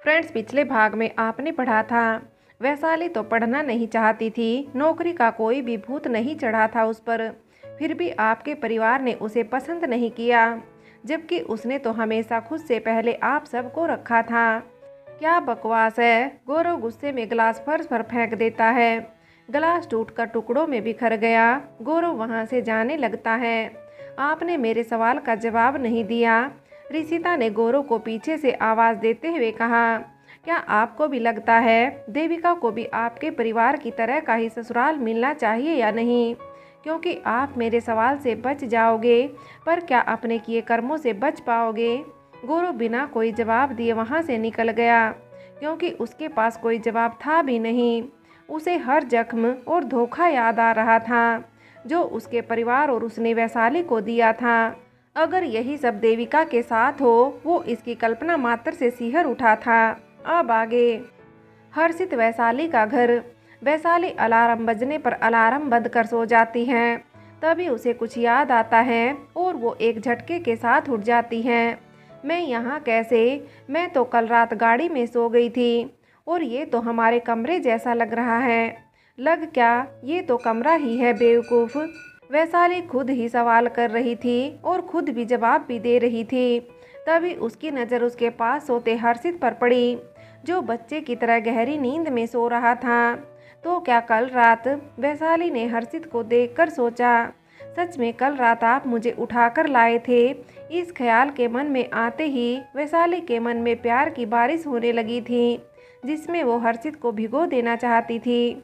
Friends, पिछले भाग में आपने पढ़ा था वैशाली तो पढ़ना नहीं चाहती थी, नौकरी का कोई भी भूत नहीं चढ़ा था उस पर। फिर भी आपके परिवार ने उसे पसंद नहीं किया, जबकि उसने तो हमेशा खुद से पहले आप सबको रखा था। क्या बकवास है। गौरव गुस्से में गिलास फर्श पर फेंक देता है। गिलास टूटकर टुकड़ों में बिखर गया। गौरव वहां से जाने लगता है। आपने मेरे सवाल का जवाब नहीं दिया। रिशिता ने गौरव को पीछे से आवाज देते हुए कहा, क्या आपको भी लगता है देविका को भी आपके परिवार की तरह का ही ससुराल मिलना चाहिए या नहीं? क्योंकि आप मेरे सवाल से बच जाओगे, पर क्या अपने किए कर्मों से बच पाओगे? गौरव बिना कोई जवाब दिए वहां से निकल गया, क्योंकि उसके पास कोई जवाब था भी नहीं। उसे हर जख्म और धोखा याद आ रहा था जो उसके परिवार और उसने वैशाली को दिया था। अगर यही सब देविका के साथ हो, वो इसकी कल्पना मात्र से सिहर उठा था। अब आगे। हर्षित वैशाली का घर। वैशाली अलार्म बजने पर अलार्म बंद कर सो जाती है। तभी उसे कुछ याद आता है और वो एक झटके के साथ उठ जाती है। मैं यहाँ कैसे? मैं तो कल रात गाड़ी में सो गई थी और ये तो हमारे कमरे जैसा लग रहा है। लग क्या, ये तो कमरा ही है बेवकूफ़। वैशाली खुद ही सवाल कर रही थी और खुद भी जवाब भी दे रही थी। तभी उसकी नज़र उसके पास सोते हर्षित पर पड़ी, जो बच्चे की तरह गहरी नींद में सो रहा था। तो क्या कल रात? वैशाली ने हर्षित को देखकर सोचा, सच में कल रात आप मुझे उठाकर लाए थे? इस ख्याल के मन में आते ही वैशाली के मन में प्यार की बारिश होने लगी थी, जिसमें वो हर्षित को भिगो देना चाहती थी।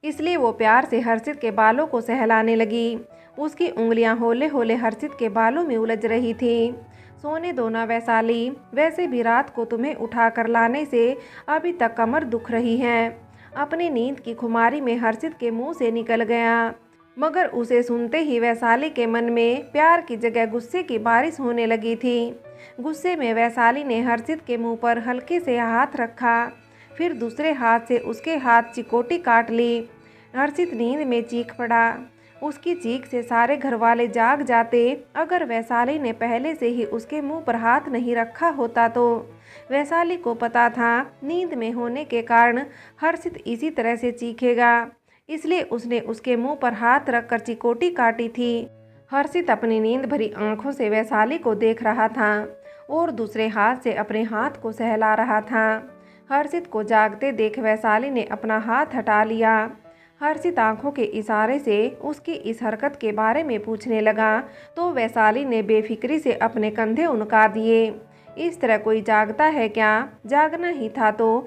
इसलिए वो प्यार से हर्षित के बालों को सहलाने लगी। उसकी उंगलियां होले होले हर्षित के बालों में उलझ रही थी। सोने दो ना वैशाली, वैसे भी रात को तुम्हें उठा कर लाने से अभी तक कमर दुख रही है। अपनी नींद की खुमारी में हर्षित के मुंह से निकल गया, मगर उसे सुनते ही वैशाली के मन में प्यार की जगह गुस्से की बारिश होने लगी थी। गुस्से में वैशाली ने हर्षित के मुंह पर हल्के से हाथ रखा, फिर दूसरे हाथ से उसके हाथ चिकोटी काट ली। हर्षित नींद में चीख पड़ा। उसकी चीख से सारे घर वाले जाग जाते अगर वैशाली ने पहले से ही उसके मुंह पर हाथ नहीं रखा होता तो। वैशाली को पता था नींद में होने के कारण हर्षित इसी तरह से चीखेगा, इसलिए उसने उसके मुंह पर हाथ रखकर चिकोटी काटी थी। हर्षित अपनी नींद भरी आंखों से वैशाली को देख रहा था और दूसरे हाथ से अपने हाथ को सहला रहा था। हर्षित को जागते देख वैशाली ने अपना हाथ हटा लिया। हर्षित आंखों के इशारे से उसकी इस हरकत के बारे में पूछने लगा तो वैशाली ने बेफिक्री से अपने कंधे उनका दिए। इस तरह कोई जागता है क्या? जागना ही था तो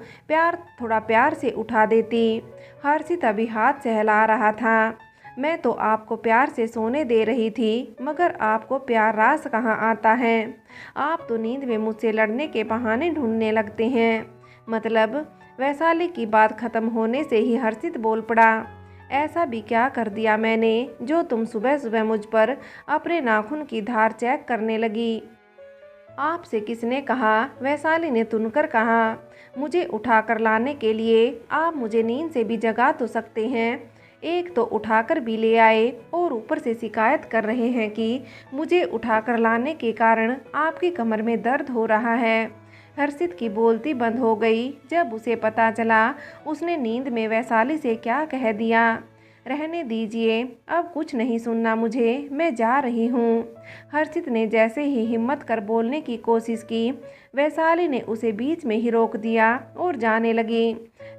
थोड़ा प्यार से उठा देती। हर्षित अभी हाथ सहला रहा था। मैं तो आपको प्यार से सोने दे रही थी, मगर आपको प्यार रास कहाँ आता है? आप तो नींद में मुझसे लड़ने के बहाने ढूंढने लगते हैं। मतलब? वैशाली की बात खत्म होने से ही हर्षित बोल पड़ा, ऐसा भी क्या कर दिया मैंने जो तुम सुबह सुबह मुझ पर अपने नाखून की धार चेक करने लगी? आपसे किसने कहा? वैशाली ने तुनकर कहा। मुझे उठाकर लाने के लिए आप मुझे नींद से भी जगा तो सकते हैं। एक तो उठाकर भी ले आए और ऊपर से शिकायत कर रहे हैं कि मुझे उठाकर लाने के कारण आपकी कमर में दर्द हो रहा है। हर्षित की बोलती बंद हो गई जब उसे पता चला उसने नींद में वैशाली से क्या कह दिया। रहने दीजिए, अब कुछ नहीं सुनना मुझे, मैं जा रही हूँ। हर्षित ने जैसे ही हिम्मत कर बोलने की कोशिश की, वैशाली ने उसे बीच में ही रोक दिया और जाने लगी।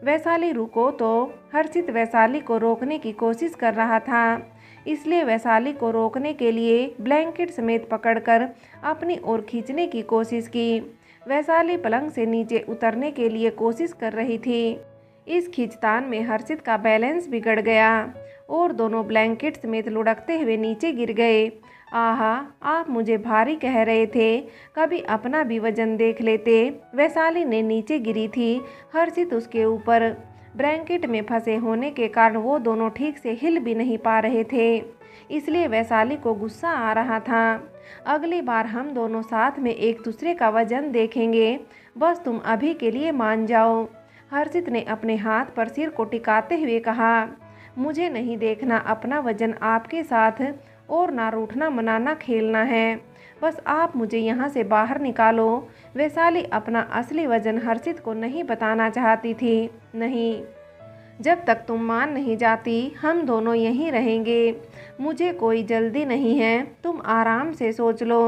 वैशाली रुको तो। हर्षित वैशाली को रोकने की कोशिश कर रहा था, इसलिए वैशाली को रोकने के लिए ब्लैंकेट समेत पकड़कर अपनी ओर खींचने की कोशिश की। वैशाली पलंग से नीचे उतरने के लिए कोशिश कर रही थी। इस खींचतान में हर्षित का बैलेंस बिगड़ गया और दोनों ब्लैंकेट समेत लुढ़कते हुए नीचे गिर गए। आहा, आप मुझे भारी कह रहे थे, कभी अपना भी वजन देख लेते। वैशाली ने नीचे गिरी थी, हर्षित उसके ऊपर। ब्लैंकेट में फंसे होने के कारण वो दोनों ठीक से हिल भी नहीं पा रहे थे, इसलिए वैशाली को गुस्सा आ रहा था। अगली बार हम दोनों साथ में एक दूसरे का वजन देखेंगे, बस तुम अभी के लिए मान जाओ। हर्षित ने अपने हाथ पर सिर को टिकाते हुए कहा, मुझे नहीं देखना अपना वजन आपके साथ, और ना रूठना मनाना खेलना है। बस आप मुझे यहाँ से बाहर निकालो। वैशाली अपना असली वजन हर्षित को नहीं बताना चाहती थी। नहीं, जब तक तुम मान नहीं जाती हम दोनों यहीं रहेंगे। मुझे कोई जल्दी नहीं है, तुम आराम से सोच लो।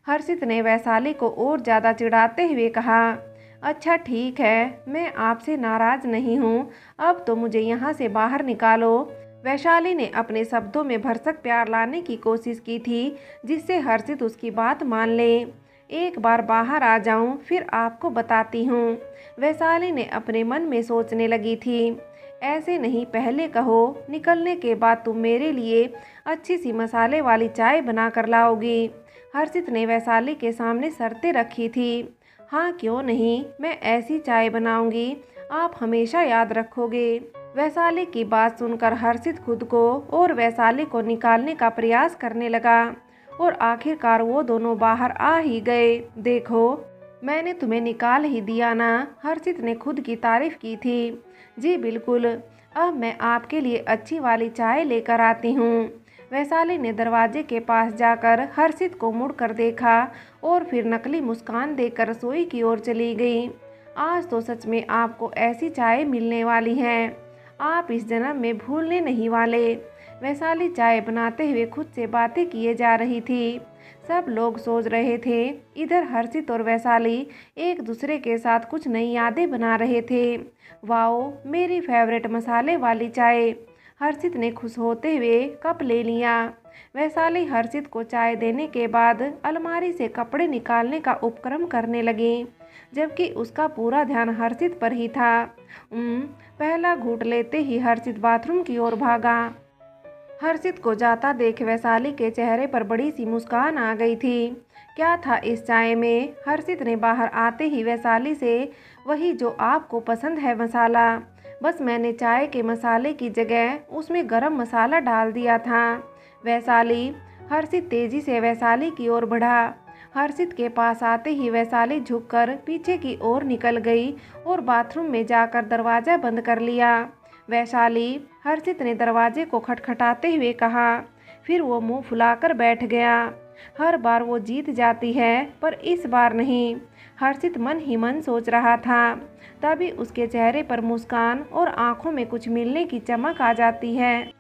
हर्षित ने वैशाली को और ज़्यादा चिढ़ाते हुए कहा। अच्छा ठीक है, मैं आपसे नाराज़ नहीं हूँ, अब तो मुझे यहाँ से बाहर निकालो। वैशाली ने अपने शब्दों में भरसक प्यार लाने की कोशिश की थी, जिससे हर्षित उसकी बात मान ले। एक बार बाहर आ जाऊं, फिर आपको बताती हूँ, वैशाली ने अपने मन में सोचने लगी थी। ऐसे नहीं, पहले कहो, निकलने के बाद तुम मेरे लिए अच्छी सी मसाले वाली चाय बना कर लाओगी। हर्षित ने वैशाली के सामने शर्तें रखी थी। हाँ क्यों नहीं, मैं ऐसी चाय बनाऊंगी, आप हमेशा याद रखोगे। वैशाली की बात सुनकर हर्षित खुद को और वैशाली को निकालने का प्रयास करने लगा और आखिरकार वो दोनों बाहर आ ही गए। देखो, मैंने तुम्हें निकाल ही दिया ना, हर्षित ने खुद की तारीफ की थी। जी बिल्कुल, अब मैं आपके लिए अच्छी वाली चाय लेकर आती हूँ। वैशाली ने दरवाजे के पास जाकर हर्षित को मुड़कर देखा और फिर नकली मुस्कान देकर रसोई की ओर चली गई। आज तो सच में आपको ऐसी चाय मिलने वाली है, आप इस जन्म में भूलने नहीं वाले। वैशाली चाय बनाते हुए खुद से बातें किए जा रही थी। सब लोग सोच रहे थे। इधर हर्षित और वैशाली एक दूसरे के साथ कुछ नई यादें बना रहे थे। वाओ, मेरी फेवरेट मसाले वाली चाय। हर्षित ने खुश होते हुए कप ले लिया। वैशाली हर्षित को चाय देने के बाद अलमारी से कपड़े निकालने का उपक्रम करने लगी, जबकि उसका पूरा ध्यान हर्षित पर ही था। पहला घूंट लेते ही हर्षित बाथरूम की ओर भागा। हर्षित को जाता देख वैशाली के चेहरे पर बड़ी सी मुस्कान आ गई थी। क्या था इस चाय में? हर्षित ने बाहर आते ही वैशाली से, वही जो आपको पसंद है मसाला, बस मैंने चाय के मसाले की जगह उसमें गरम मसाला डाल दिया था। वैशाली, हर्षित तेजी से वैशाली की ओर बढ़ा। हर्षित के पास आते ही वैशाली झुककर पीछे की ओर निकल गई और बाथरूम में जाकर दरवाज़ा बंद कर लिया। वैशाली, हर्षित ने दरवाजे को खटखटाते हुए कहा। फिर वो मुंह फुलाकर बैठ गया। हर बार वो जीत जाती है, पर इस बार नहीं, हर्षित मन ही मन सोच रहा था। तभी उसके चेहरे पर मुस्कान और आंखों में कुछ मिलने की चमक आ जाती है।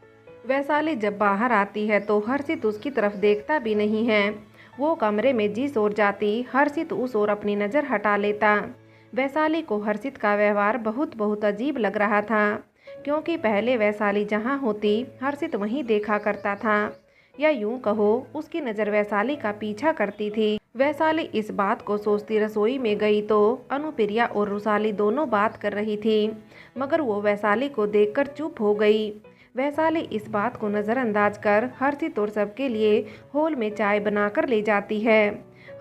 वैशाली जब बाहर आती है तो हर्षित उसकी तरफ देखता भी नहीं है। वो कमरे में जिस ओर जाती, हर्षित उस ओर अपनी नज़र हटा लेता। वैशाली को हर्षित का व्यवहार बहुत अजीब लग रहा था, क्योंकि पहले वैशाली जहाँ होती हर्षित वहीं देखा करता था, या यूं कहो उसकी नज़र वैशाली का पीछा करती थी। वैशाली इस बात को सोचती रसोई में गई तो अनुप्रिया और रुसाली दोनों बात कर रही थी, मगर वो वैशाली को देखकर चुप हो गई। वैशाली इस बात को नज़रअंदाज कर हर्षित और सबके लिए हॉल में चाय बनाकर ले जाती है।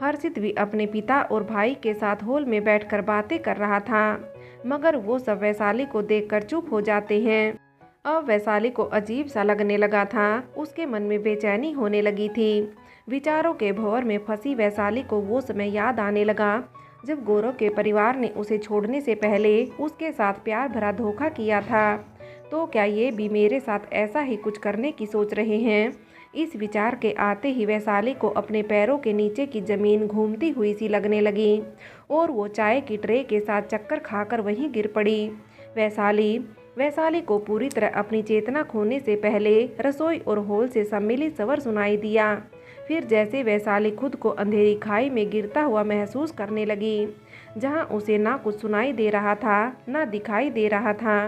हर्षित भी अपने पिता और भाई के साथ हॉल में बैठकर बातें कर रहा था, मगर वो सब वैशाली को देखकर चुप हो जाते हैं। अब वैशाली को अजीब सा लगने लगा था, उसके मन में बेचैनी होने लगी थी। विचारों के भंवर में फंसी वैशाली को वो समय याद आने लगा जब गौरव के परिवार ने उसे छोड़ने से पहले उसके साथ प्यार भरा धोखा किया था। तो क्या ये भी मेरे साथ ऐसा ही कुछ करने की सोच रहे हैं? इस विचार के आते ही वैशाली को अपने पैरों के नीचे की ज़मीन घूमती हुई सी लगने लगी और वो चाय की ट्रे के साथ चक्कर खाकर वहीं गिर पड़ी। वैशाली को पूरी तरह अपनी चेतना खोने से पहले रसोई और हॉल से सम्मिलित स्वर सुनाई दिया। फिर जैसे वैशाली खुद को अंधेरी खाई में गिरता हुआ महसूस करने लगी, जहां उसे ना कुछ सुनाई दे रहा था ना दिखाई दे रहा था।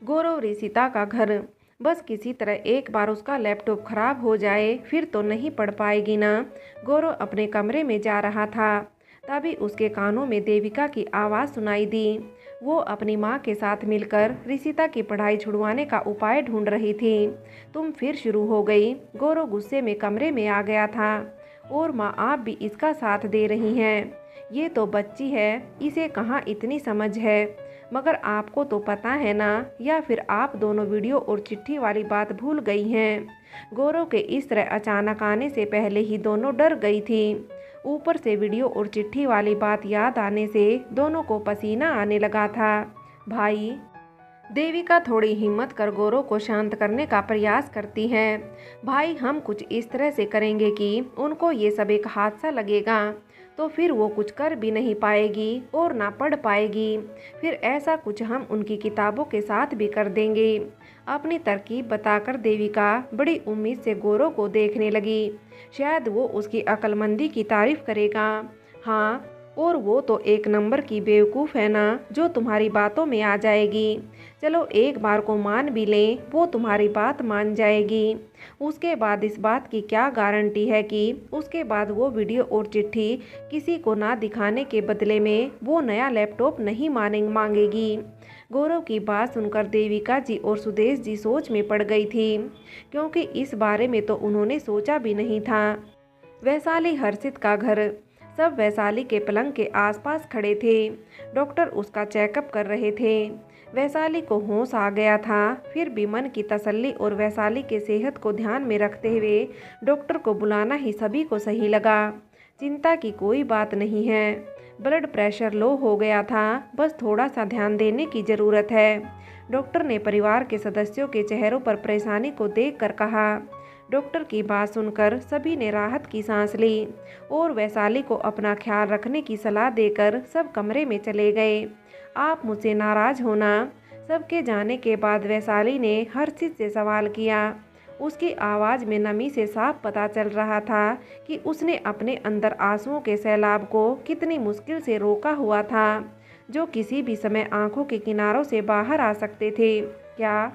गौरव रिसिता का घर, बस किसी तरह एक बार उसका लैपटॉप खराब हो जाए फिर तो नहीं पढ़ पाएगी ना। गौरव अपने कमरे में जा रहा था, तभी उसके कानों में देविका की आवाज़ सुनाई दी। वो अपनी माँ के साथ मिलकर रिसिता की पढ़ाई छुड़वाने का उपाय ढूंढ रही थी। तुम फिर शुरू हो गई। गौरव गुस्से में कमरे में आ गया था। और माँ, आप भी इसका साथ दे रही हैं। ये तो बच्ची है, इसे कहाँ इतनी समझ है। मगर आपको तो पता है ना, या फिर आप दोनों वीडियो और चिट्ठी वाली बात भूल गई हैं। गौरव के इस तरह अचानक आने से पहले ही दोनों डर गई थी। ऊपर से वीडियो और चिट्ठी वाली बात याद आने से दोनों को पसीना आने लगा था। भाई, देविका थोड़ी हिम्मत कर गौरव को शांत करने का प्रयास करती है। भाई, हम कुछ इस तरह से करेंगे कि उनको ये सब एक हादसा लगेगा, तो फिर वो कुछ कर भी नहीं पाएगी और ना पढ़ पाएगी। फिर ऐसा कुछ हम उनकी किताबों के साथ भी कर देंगे। अपनी तरकीब बताकर देविका बड़ी उम्मीद से गौरव को देखने लगी। शायद वो उसकी अक्लमंदी की तारीफ करेगा। हाँ, और वो तो एक नंबर की बेवकूफ़ है ना, जो तुम्हारी बातों में आ जाएगी। चलो एक बार को मान भी लें, वो तुम्हारी बात मान जाएगी। उसके बाद इस बात की क्या गारंटी है कि उसके बाद वो वीडियो और चिट्ठी किसी को ना दिखाने के बदले में वो नया लैपटॉप नहीं मांगेगी। गौरव की बात सुनकर देविका जी और सुदेश जी सोच में पड़ गई थी, क्योंकि इस बारे में तो उन्होंने सोचा भी नहीं था। वैशाली हर्षित का घर। सब वैशाली के पलंग के आसपास खड़े थे। डॉक्टर उसका चेकअप कर रहे थे। वैशाली को होश आ गया था, फिर भी मन की तसल्ली और वैशाली के सेहत को ध्यान में रखते हुए डॉक्टर को बुलाना ही सभी को सही लगा। चिंता की कोई बात नहीं है, ब्लड प्रेशर लो हो गया था, बस थोड़ा सा ध्यान देने की ज़रूरत है। डॉक्टर ने परिवार के सदस्यों के चेहरों पर परेशानी को देखकर कहा। डॉक्टर की बात सुनकर सभी ने राहत की सांस ली और वैशाली को अपना ख्याल रखने की सलाह देकर सब कमरे में चले गए। आप मुझसे नाराज़ होना। सबके जाने के बाद वैशाली ने हर्षित से सवाल किया। उसकी आवाज़ में नमी से साफ पता चल रहा था कि उसने अपने अंदर आंसुओं के सैलाब को कितनी मुश्किल से रोका हुआ था, जो किसी भी समय आंखों के किनारों से बाहर आ सकते थे। क्या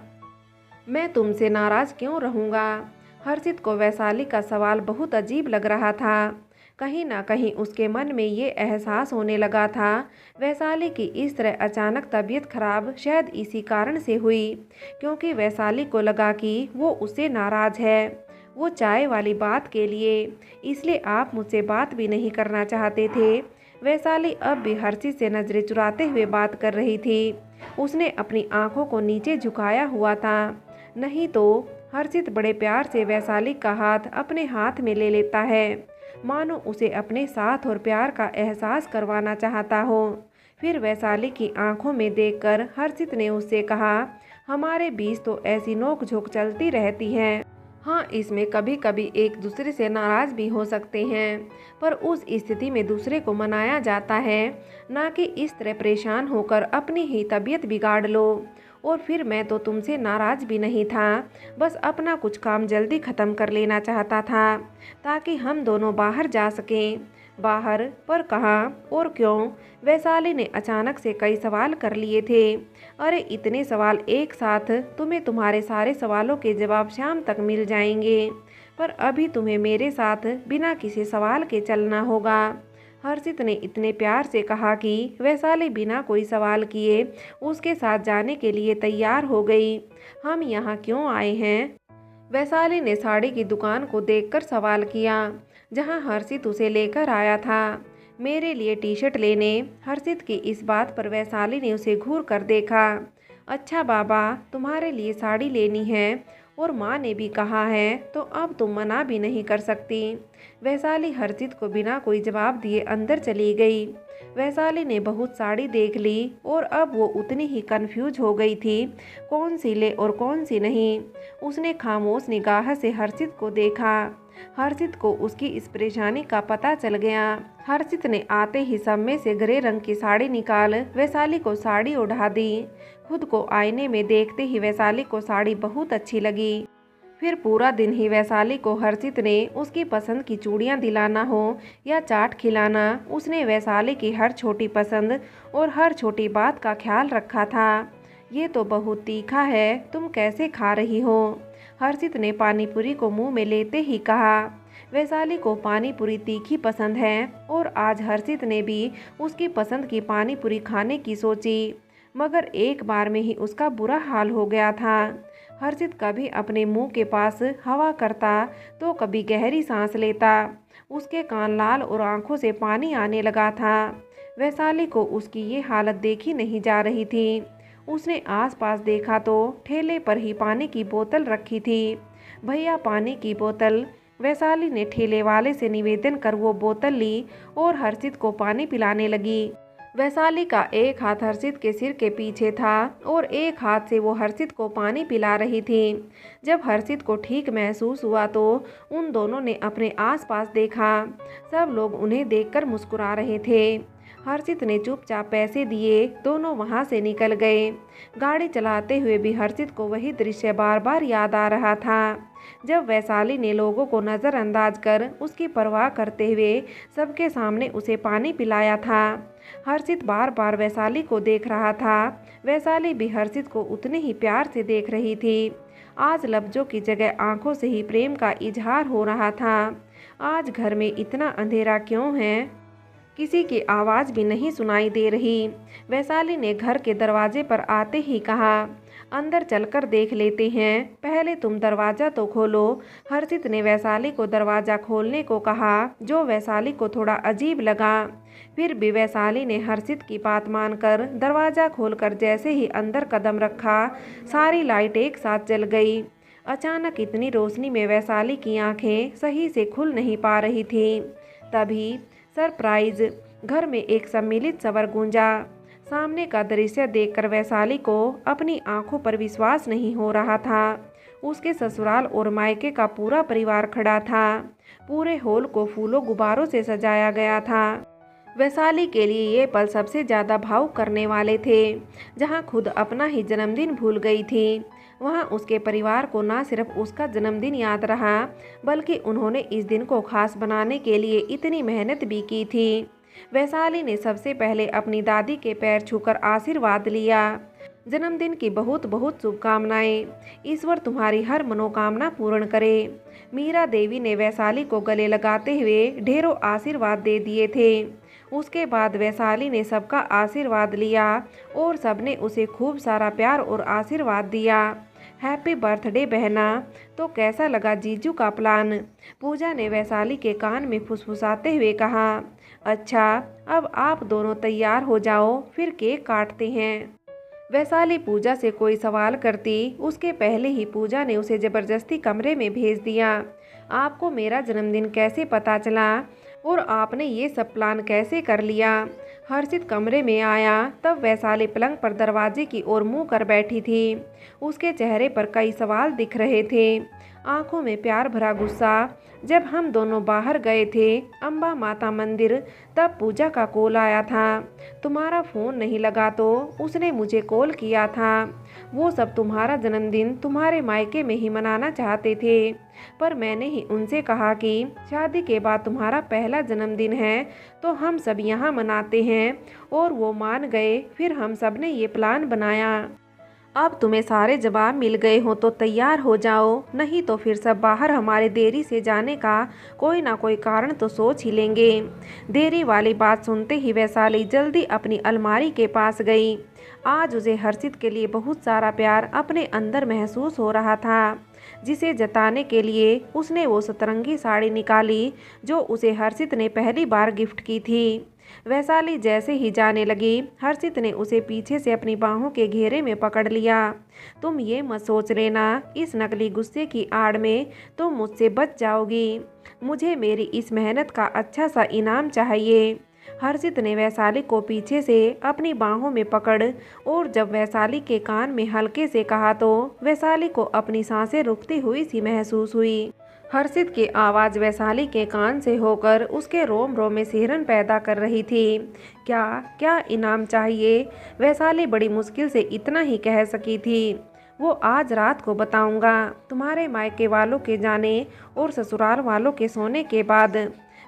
मैं तुमसे नाराज़ क्यों रहूँगा? हर्षित को वैशाली का सवाल बहुत अजीब लग रहा था। कहीं ना कहीं उसके मन में ये एहसास होने लगा था, वैशाली की इस तरह अचानक तबीयत खराब शायद इसी कारण से हुई, क्योंकि वैशाली को लगा कि वो उससे नाराज़ है, वो चाय वाली बात के लिए। इसलिए आप मुझसे बात भी नहीं करना चाहते थे। वैशाली अब भी हर्षित से नज़रें चुराते हुए बात कर रही थी। उसने अपनी आंखों को नीचे झुकाया हुआ था। नहीं तो हर्षित बड़े प्यार से वैशाली का हाथ अपने हाथ में ले लेता है, मानो उसे अपने साथ और प्यार का एहसास करवाना चाहता हो। फिर वैशाली की आंखों में देखकर हर्षित ने उससे कहा, हमारे बीच तो ऐसी नोक-झोंक चलती रहती है। हाँ, इसमें कभी कभी एक दूसरे से नाराज़ भी हो सकते हैं, पर उस स्थिति में दूसरे को मनाया जाता है, ना कि इस तरह परेशान होकर अपनी ही तबीयत बिगाड़ लो। और फिर मैं तो तुमसे नाराज़ भी नहीं था, बस अपना कुछ काम जल्दी ख़त्म कर लेना चाहता था, ताकि हम दोनों बाहर जा सकें। बाहर? पर कहाँ और क्यों? वैशाली ने अचानक से कई सवाल कर लिए थे। अरे इतने सवाल एक साथ, तुम्हें तुम्हारे सारे सवालों के जवाब शाम तक मिल जाएंगे, पर अभी तुम्हें मेरे साथ बिना किसी सवाल के चलना होगा। हर्षित ने इतने प्यार से कहा कि वैशाली बिना कोई सवाल किए उसके साथ जाने के लिए तैयार हो गई। हम यहाँ क्यों आए हैं? वैशाली ने साड़ी की दुकान को देखकर सवाल किया, जहाँ हर्षित उसे लेकर आया था, मेरे लिए टी शर्ट लेने। हर्षित की इस बात पर वैशाली ने उसे घूर कर देखा। अच्छा बाबा, तुम्हारे लिए साड़ी लेनी है और माँ ने भी कहा है, तो अब तुम मना भी नहीं कर सकती। वैशाली हर्षित को बिना कोई जवाब दिए अंदर चली गई। वैशाली ने बहुत साड़ी देख ली और अब वो उतनी ही कंफ्यूज हो गई थी, कौन सी ले और कौन सी नहीं। उसने खामोश निगाह से हर्षित को देखा। हर्षित को उसकी इस परेशानी का पता चल गया। हर्षित ने आते ही सब में से ग्रे रंग की साड़ी निकाल वैशाली को साड़ी ओढ़ा दी। खुद को आईने में देखते ही वैशाली को साड़ी बहुत अच्छी लगी। फिर पूरा दिन ही वैशाली को हर्षित ने उसकी पसंद की चूड़ियां दिलाना हो या चाट खिलाना, उसने वैशाली की हर छोटी पसंद और हर छोटी बात का ख्याल रखा था। ये तो बहुत तीखा है, तुम कैसे खा रही हो? हर्षित ने पानीपुरी को मुंह में लेते ही कहा। वैशाली को पानीपुरी तीखी पसंद है और आज हर्षित ने भी उसकी पसंद की पानीपुरी खाने की सोची, मगर एक बार में ही उसका बुरा हाल हो गया था। हर्षित कभी अपने मुंह के पास हवा करता तो कभी गहरी सांस लेता। उसके कान लाल और आंखों से पानी आने लगा था। वैशाली को उसकी ये हालत देखी नहीं जा रही थी। उसने आसपास देखा तो ठेले पर ही पानी की बोतल रखी थी। भैया पानी की बोतल। वैशाली ने ठेले वाले से निवेदन कर वो बोतल ली और हर्षित को पानी पिलाने लगी। वैशाली का एक हाथ हर्षित के सिर के पीछे था और एक हाथ से वो हर्षित को पानी पिला रही थी। जब हर्षित को ठीक महसूस हुआ तो उन दोनों ने अपने आसपास देखा। सब लोग उन्हें देखकर मुस्कुरा रहे थे। हर्षित ने चुपचाप पैसे दिए, दोनों वहां से निकल गए। गाड़ी चलाते हुए भी हर्षित को वही दृश्य बार बार याद आ रहा था, जब वैशाली ने लोगों को नज़रअंदाज कर उसकी परवाह करते हुए सबके सामने उसे पानी पिलाया था। हर्षित बार बार वैशाली को देख रहा था। वैशाली भी हर्षित को उतने ही प्यार से देख रही थी। आज लफ्जों की जगह आंखों से ही प्रेम का इजहार हो रहा था। आज घर में इतना अंधेरा क्यों है? किसी की आवाज़ भी नहीं सुनाई दे रही। वैशाली ने घर के दरवाजे पर आते ही कहा, अंदर चलकर देख लेते हैं, पहले तुम दरवाज़ा तो खोलो। हर्षित ने वैशाली को दरवाज़ा खोलने को कहा, जो वैशाली को थोड़ा अजीब लगा। फिर भी वैशाली ने हर्षित की बात मानकर दरवाज़ा खोलकर जैसे ही अंदर कदम रखा, सारी लाइट एक साथ जल गई। अचानक इतनी रोशनी में वैशाली की आंखें सही से खुल नहीं पा रही थी। तभी सरप्राइज, घर में एक सम्मिलित स्वर गूंजा। सामने का दृश्य देखकर वैशाली को अपनी आंखों पर विश्वास नहीं हो रहा था। उसके ससुराल और मायके का पूरा परिवार खड़ा था। पूरे हॉल को फूलों गुब्बारों से सजाया गया था। वैशाली के लिए ये पल सबसे ज़्यादा भावुक करने वाले थे। जहां खुद अपना ही जन्मदिन भूल गई थी, वहां उसके परिवार को ना सिर्फ उसका जन्मदिन याद रहा, बल्कि उन्होंने इस दिन को खास बनाने के लिए इतनी मेहनत भी की थी। वैशाली ने सबसे पहले अपनी दादी के पैर छूकर आशीर्वाद लिया। जन्मदिन की बहुत बहुत शुभकामनाएं। ईश्वर तुम्हारी हर मनोकामना पूर्ण करे। मीरा देवी ने वैशाली को गले लगाते हुए ढेरों आशीर्वाद दे दिए थे। उसके बाद वैशाली ने सबका आशीर्वाद लिया और सबने उसे खूब सारा प्यार और आशीर्वाद दिया। हैप्पी बर्थडे बहना। तो कैसा लगा जीजू का प्लान? पूजा ने वैशाली के कान में फुसफुसाते हुए कहा। अच्छा, अब आप दोनों तैयार हो जाओ, फिर केक काटते हैं। वैशाली पूजा से कोई सवाल करती, उसके पहले ही पूजा ने उसे ज़बरदस्ती कमरे में भेज दिया। आपको मेरा जन्मदिन कैसे पता चला और आपने ये सब प्लान कैसे कर लिया? हर्षित कमरे में आया तब वैशाली पलंग पर दरवाजे की ओर मुंह कर बैठी थी। उसके चेहरे पर कई सवाल दिख रहे थे, आंखों में प्यार भरा गुस्सा। जब हम दोनों बाहर गए थे अम्बा माता मंदिर, तब पूजा का कॉल आया था। तुम्हारा फ़ोन नहीं लगा तो उसने मुझे कॉल किया था। वो सब तुम्हारा जन्मदिन तुम्हारे मायके में ही मनाना चाहते थे, पर मैंने ही उनसे कहा कि शादी के बाद तुम्हारा पहला जन्मदिन है तो हम सब यहाँ मनाते हैं, और वो मान गए। फिर हम सब ने ये प्लान बनाया। अब तुम्हें सारे जवाब मिल गए हो तो तैयार हो जाओ, नहीं तो फिर सब बाहर हमारे देरी से जाने का कोई ना कोई कारण तो सोच ही लेंगे। देरी वाली बात सुनते ही वैशाली जल्दी अपनी अलमारी के पास गई। आज उसे हर्षित के लिए बहुत सारा प्यार अपने अंदर महसूस हो रहा था, जिसे जताने के लिए उसने वो सतरंगी साड़ी निकाली जो उसे हर्षित ने पहली बार गिफ्ट की थी। वैशाली जैसे ही जाने लगी, हर्षित ने उसे पीछे से अपनी बाहों के घेरे में पकड़ लिया। तुम ये मत सोच लेना, इस नकली गुस्से की आड़ में तुम मुझसे बच जाओगी। मुझे मेरी इस मेहनत का अच्छा सा इनाम चाहिए। हर्षित ने वैशाली को पीछे से अपनी बाहों में पकड़ और जब वैशाली के कान में हल्के से कहा तो वैशाली को अपनी सांसें रुकती हुई सी महसूस हुई। हर्षित की आवाज़ वैशाली के कान से होकर उसके रोम रोम में सिहरन पैदा कर रही थी। क्या क्या इनाम चाहिए? वैशाली बड़ी मुश्किल से इतना ही कह सकी थी। वो आज रात को बताऊंगा, तुम्हारे मायके वालों के जाने और ससुराल वालों के सोने के बाद।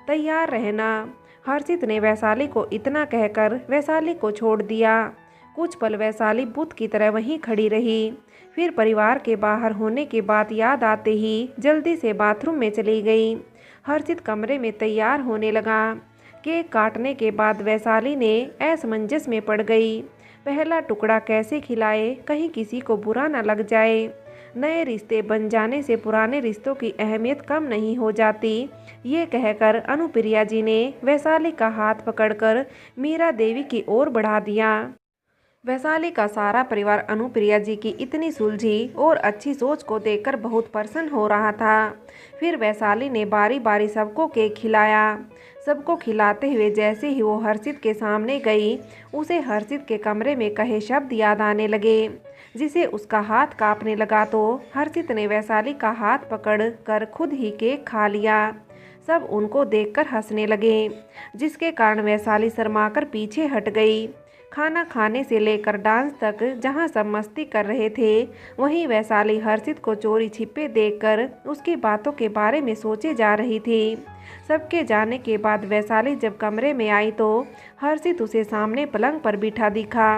तैयार रहना। हर्षित ने वैशाली को इतना कहकर वैशाली को छोड़ दिया। कुछ पल वैशाली बुत की तरह वहीं खड़ी रही, फिर परिवार के बाहर होने की बात याद आते ही जल्दी से बाथरूम में चली गई। हर्षित कमरे में तैयार होने लगा। केक काटने के बाद वैशाली ने असमंजस में पड़ गई। पहला टुकड़ा कैसे खिलाए, कहीं किसी को बुरा न लग जाए। नए रिश्ते बन जाने से पुराने रिश्तों की अहमियत कम नहीं हो जाती, ये कहकर अनुप्रिया जी ने वैशाली का हाथ पकड़कर मीरा देवी की ओर बढ़ा दिया। वैशाली का सारा परिवार अनुप्रिया जी की इतनी सुलझी और अच्छी सोच को देखकर बहुत प्रसन्न हो रहा था। फिर वैशाली ने बारी बारी सबको केक खिलाया। सबको खिलाते हुए जैसे ही वो हर्षित के सामने गई, उसे हर्षित के कमरे में कहे शब्द याद आने लगे, जिसे उसका हाथ कांपने लगा। तो हर्षित ने वैशाली का हाथ पकड़ कर खुद ही केक खा लिया। सब उनको देखकर हंसने लगे, जिसके कारण वैशाली शर्माकर पीछे हट गई। खाना खाने से लेकर डांस तक जहां सब मस्ती कर रहे थे, वहीं वैशाली हर्षित को चोरी छिपे देखकर उसकी बातों के बारे में सोचे जा रही थी। सबके जाने के बाद वैशाली जब कमरे में आई तो हर्षित उसे सामने पलंग पर बिठा दिखा।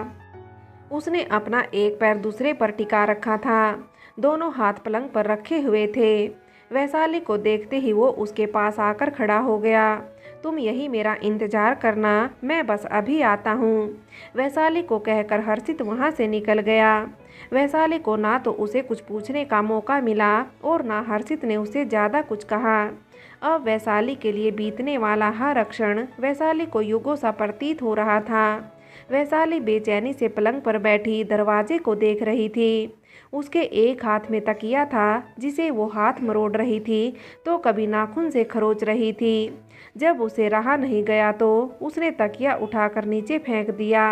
उसने अपना एक पैर दूसरे पर टिका रखा था, दोनों हाथ पलंग पर रखे हुए थे। वैशाली को देखते ही वो उसके पास आकर खड़ा हो गया। तुम यही मेरा इंतजार करना, मैं बस अभी आता हूँ। वैशाली को कहकर हर्षित वहाँ से निकल गया। वैशाली को ना तो उसे कुछ पूछने का मौका मिला और ना हर्षित ने उसे ज़्यादा कुछ कहा। अब वैशाली के लिए बीतने वाला हर क्षण वैशाली को युगों सा प्रतीत हो रहा था। वैशाली बेचैनी से पलंग पर बैठी दरवाजे को देख रही थी। उसके एक हाथ में तकिया था, जिसे वो हाथ मरोड़ रही थी तो कभी नाखून से खरोच रही थी। जब उसे रहा नहीं गया तो उसने तकिया उठाकर नीचे फेंक दिया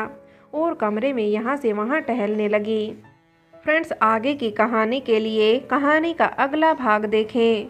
और कमरे में यहाँ से वहाँ टहलने लगी। फ्रेंड्स, आगे की कहानी के लिए कहानी का अगला भाग देखें।